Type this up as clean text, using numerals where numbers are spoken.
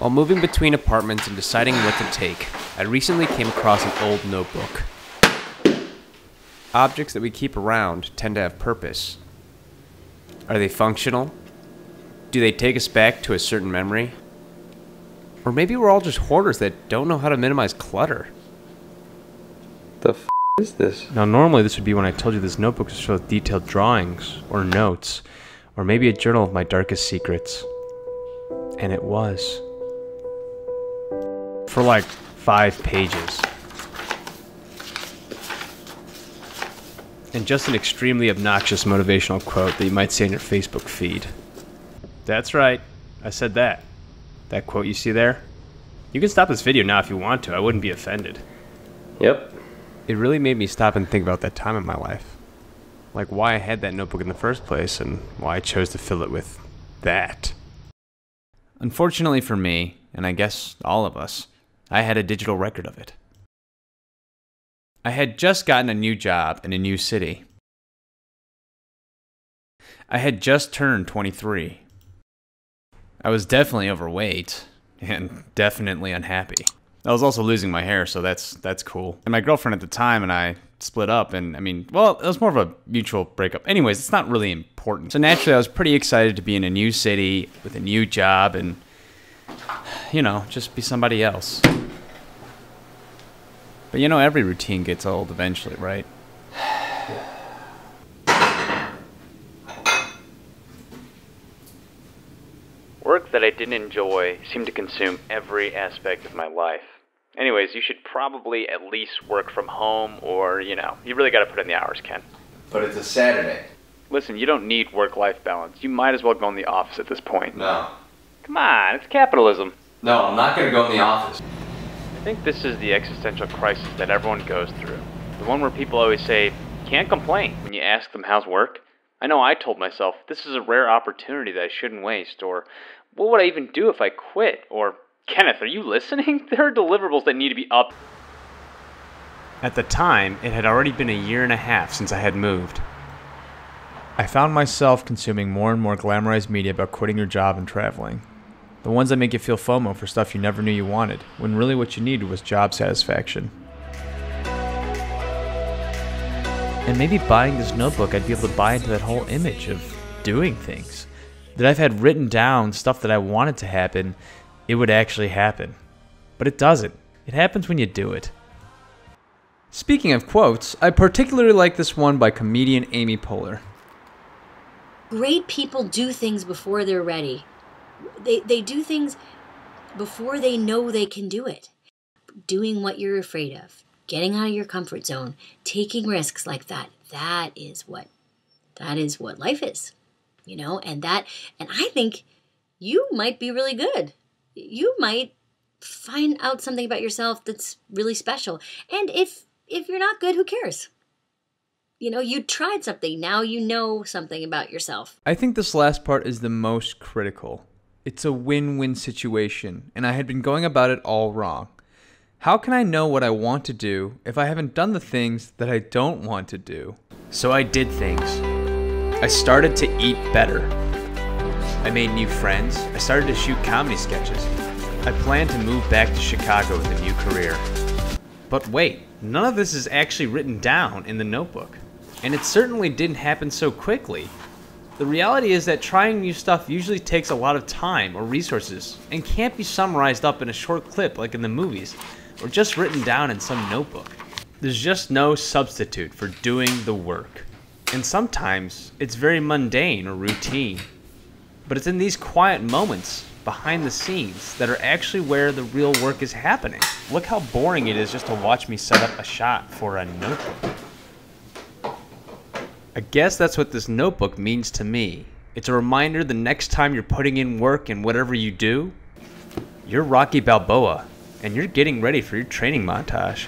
While moving between apartments and deciding what to take, I recently came across an old notebook. Objects that we keep around tend to have purpose. Are they functional? Do they take us back to a certain memory? Or maybe we're all just hoarders that don't know how to minimize clutter. The f is this? Now normally this would be when I told you this notebook is filled with detailed drawings, or notes, or maybe a journal of my darkest secrets. And it was. For like 5 pages. And just an extremely obnoxious motivational quote that you might see on your Facebook feed. That's right, I said that. That quote you see there? You can stop this video now if you want to, I wouldn't be offended. Yep. It really made me stop and think about that time in my life. Like why I had that notebook in the first place and why I chose to fill it with that. Unfortunately for me, and I guess all of us, I had a digital record of it. I had just gotten a new job in a new city. I had just turned 23. I was definitely overweight and definitely unhappy. I was also losing my hair, so that's cool. And my girlfriend at the time and I split up, and I mean, well, it was more of a mutual breakup. Anyways, it's not really important. So naturally, I was pretty excited to be in a new city with a new job and, you know, just be somebody else. But you know, every routine gets old eventually, right? Work that I didn't enjoy seemed to consume every aspect of my life. Anyways, you should probably at least work from home or, you know, you really gotta put in the hours, Ken. But it's a Saturday. Listen, you don't need work-life balance. You might as well go in the office at this point. No. Come on, it's capitalism. No, I'm not gonna go in the office. I think this is the existential crisis that everyone goes through. The one where people always say, can't complain when you ask them how's work. I know I told myself, this is a rare opportunity that I shouldn't waste, or what would I even do if I quit, or Kenneth, are you listening? There are deliverables that need to be up. At the time, it had already been 1.5 years since I had moved. I found myself consuming more and more glamorized media about quitting your job and traveling. The ones that make you feel FOMO for stuff you never knew you wanted, when really what you needed was job satisfaction. And maybe buying this notebook, I'd be able to buy into that whole image of doing things. That I've had written down stuff that I wanted to happen, it would actually happen. But it doesn't. It happens when you do it. Speaking of quotes, I particularly like this one by comedian Amy Poehler. Great people do things before they're ready. They do things before they know they can do it. Doing what you're afraid of, getting out of your comfort zone, taking risks like that. That is what life is, you know. And I think you might be really good. You might find out something about yourself that's really special. And if you're not good, who cares? You know, you tried something. Now you know something about yourself. I think this last part is the most critical. It's a win-win situation, and I had been going about it all wrong. How can I know what I want to do if I haven't done the things that I don't want to do? So I did things. I started to eat better. I made new friends. I started to shoot comedy sketches. I planned to move back to Chicago with a new career. But wait, none of this is actually written down in the notebook. And it certainly didn't happen so quickly. The reality is that trying new stuff usually takes a lot of time or resources and can't be summarized up in a short clip like in the movies or just written down in some notebook. There's just no substitute for doing the work. And sometimes it's very mundane or routine. But it's in these quiet moments behind the scenes that are actually where the real work is happening. Look how boring it is just to watch me set up a shot for a notebook. I guess that's what this notebook means to me. It's a reminder the next time you're putting in work in whatever you do, you're Rocky Balboa, and you're getting ready for your training montage.